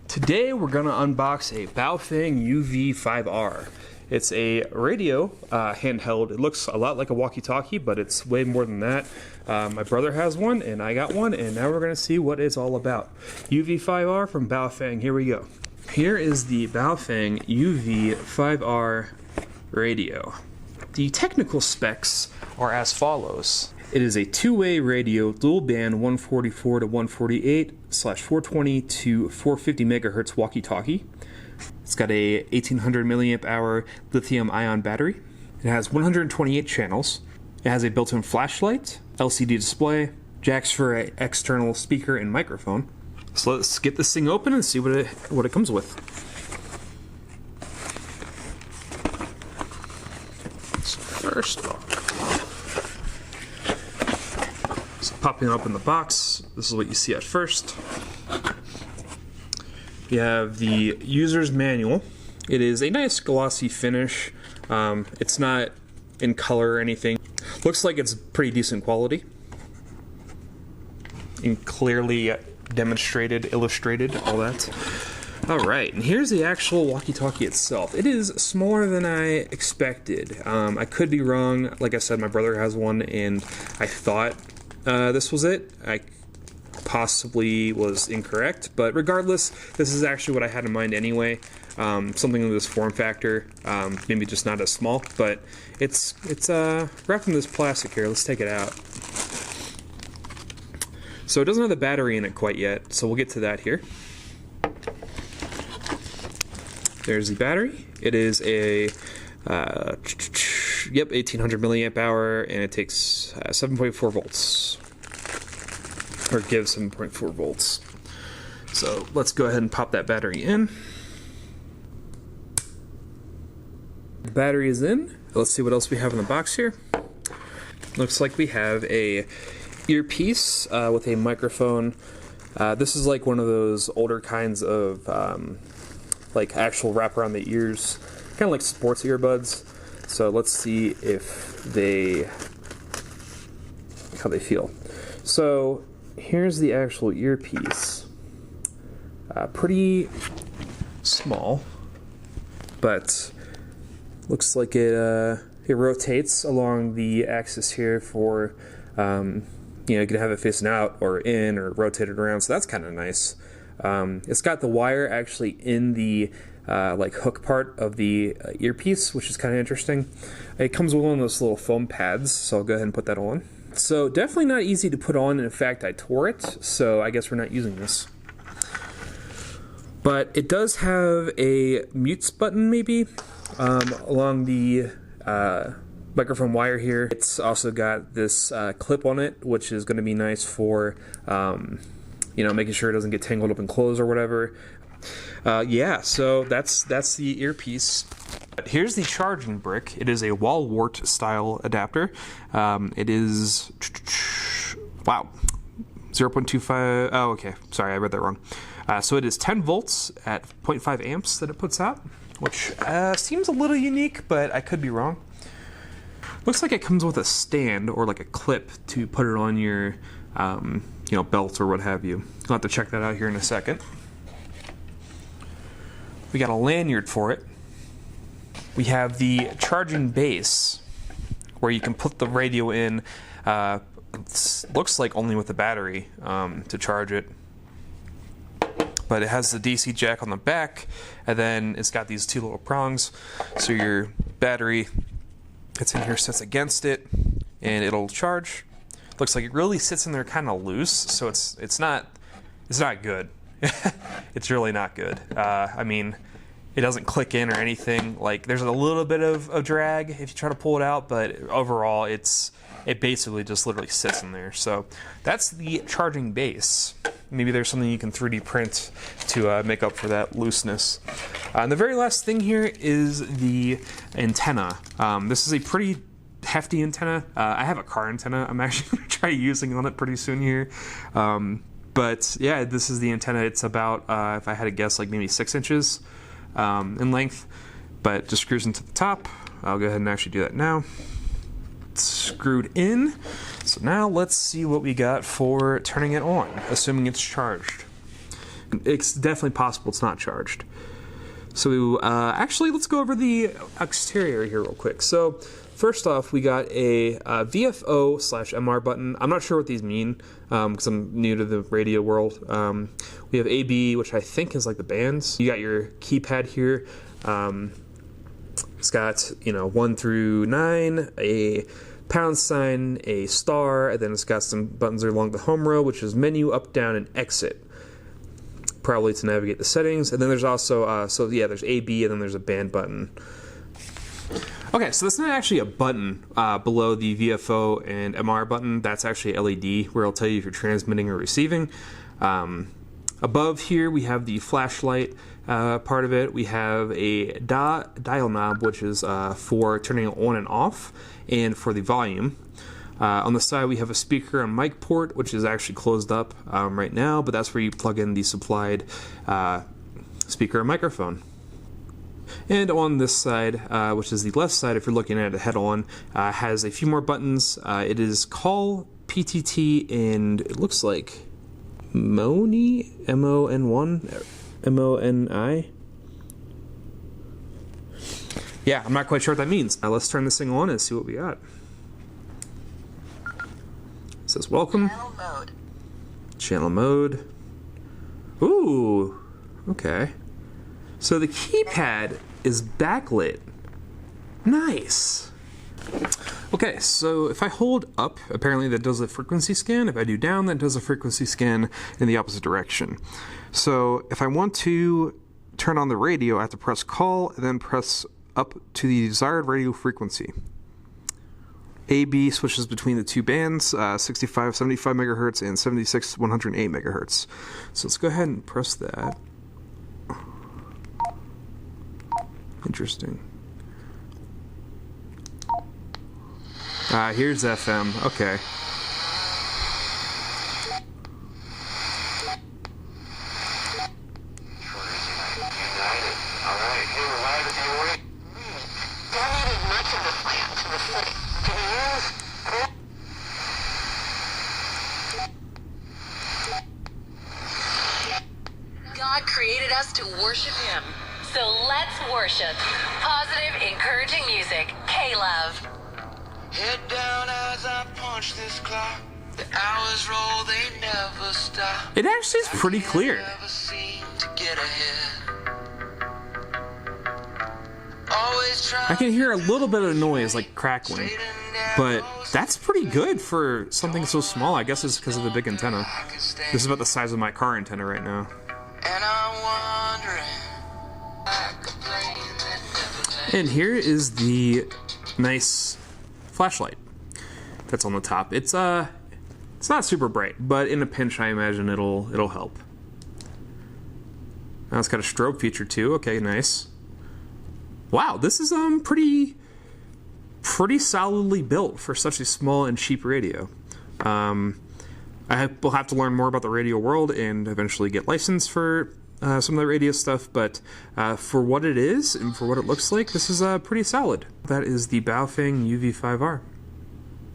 Today we're going to unbox a Baofeng UV-5R. It's a radio handheld. It looks a lot like a walkie-talkie, but it's way more than that. My brother has one, and I got one, and now we're going to see what it's all about. UV-5R from Baofeng. Here we go. Here is the Baofeng UV-5R radio. The technical specs are as follows. It is a two-way radio, dual band 144 to 148/420 to 450 megahertz walkie-talkie. It's got a 1800 milliamp hour lithium-ion battery. It has 128 channels. It has a built-in flashlight, LCD display, jacks for an external speaker and microphone. So let's get this thing open and see what it comes with. So first off, popping up in the box, this is what you see at first. You have the user's manual. It is a nice glossy finish. It's not in color or anything. Looks like it's pretty decent quality and clearly demonstrated, illustrated, all that. Alright, and here's the actual walkie-talkie itself. It is smaller than I expected. I could be wrong. Like I said, my brother has one and I thought this was it. I possibly was incorrect, but regardless, this is actually what I had in mind anyway. Something of this form factor, maybe just not as small, but it's wrapped in this plastic here. Let's take it out. So it doesn't have the battery in it quite yet, so we'll get to that here. There's the battery. It is a 1800 milliamp hour, and it takes 7.4 volts, or gives 7.4 volts. So let's go ahead and pop that battery in. The battery is in. Let's see what else we have in the box here. Looks like we have a earpiece with a microphone. This is like one of those older kinds of like actual wrap around the ears, kind of like sports earbuds. So let's see how they feel. So here's the actual earpiece. Pretty small, but looks like it rotates along the axis here for you can have it facing out or in or rotated around. So that's kind of nice. It's got the wire actually in the like hook part of the earpiece, which is kind of interesting. It comes with one of those little foam pads, so I'll go ahead and put that on. So definitely not easy to put on. In fact, I tore it, so I guess we're not using this. But it does have a mute button maybe along the microphone wire here. It's also got this clip on it, which is going to be nice for making sure it doesn't get tangled up in clothes or whatever. Yeah, so that's the earpiece. Here's the charging brick. It is a wall wart style adapter. It is 0.25. Oh, okay. Sorry, I read that wrong. So it is 10 volts at 0.5 amps that it puts out, which seems a little unique, but I could be wrong. Looks like it comes with a stand or like a clip to put it on your belt or what have you. I'll have to check that out here in a second. We got a lanyard for it. We have the charging base where you can put the radio in. Looks like only with the battery to charge it. But it has the DC jack on the back, and then it's got these two little prongs. So your battery, it's in here, sits against it, and it'll charge. Looks like it really sits in there kind of loose, so it's not good. It's really not good. I mean, it doesn't click in or anything. Like, there's a little bit of drag if you try to pull it out, but overall it basically just literally sits in there. So that's the charging base. Maybe there's something you can 3D print to make up for that looseness. And the very last thing here is the antenna. This is a pretty hefty antenna. I have a car antenna I'm actually going to try using on it pretty soon here. But yeah, this is the antenna. It's about, if I had to guess, like maybe 6 inches in length, but just screws into the top. I'll go ahead and actually do that now. It's screwed in. So now let's see what we got for turning it on, assuming it's charged. it's definitely possible it's not charged. So actually, let's go over the exterior here real quick. So first off, we got a VFO/MR button. I'm not sure what these mean because I'm new to the radio world. We have AB, which I think is like the bands. You got your keypad here. It's got 1 through 9, a pound sign, a star, and then it's got some buttons along the home row, which is menu, up, down, and exit. Probably to navigate the settings. And then there's also, there's AB, and then there's a band button. Okay, so that's not actually a button below the VFO and MR button. That's actually LED, where it'll tell you if you're transmitting or receiving. Above here, we have the flashlight part of it. We have a dial knob, which is for turning it on and off, and for the volume. On the side, we have a speaker and mic port, which is actually closed up right now, but that's where you plug in the supplied speaker and microphone. And on this side, which is the left side, if you're looking at it head-on, has a few more buttons. It is call, PTT, and it looks like MONI, M-O-N-1, M-O-N-I. Yeah, I'm not quite sure what that means. Let's turn this thing on and see what we got. It says welcome. Channel mode. Channel mode. Ooh, okay. So the keypad is backlit. Nice. Okay, so if I hold up, apparently that does a frequency scan. If I do down, that does a frequency scan in the opposite direction. So if I want to turn on the radio, I have to press call and then press up to the desired radio frequency. AB switches between the two bands, 65, 75 megahertz and 76, 108 megahertz. So let's go ahead and press that. Interesting. Here's FM. Okay. God created us to worship Him. So let's worship. Positive, encouraging music. K-Love. Head down as I punch this clock. The hours roll, they never stop. It actually is pretty clear. Never seem to get ahead. Always try. I can hear a little bit of noise, like crackling, but that's pretty good for something so small. I guess it's because of the big antenna. This is about the size of my car antenna right now. And I'm wondering. And here is the nice flashlight that's on the top. It's not super bright, but in a pinch, I imagine it'll help. Now it's got a strobe feature too. Okay, nice. Wow, this is pretty solidly built for such a small and cheap radio. We'll have to learn more about the radio world and eventually get licensed for some of the radio stuff, but for what it is and for what it looks like, this is pretty solid. That is the Baofeng UV-5R.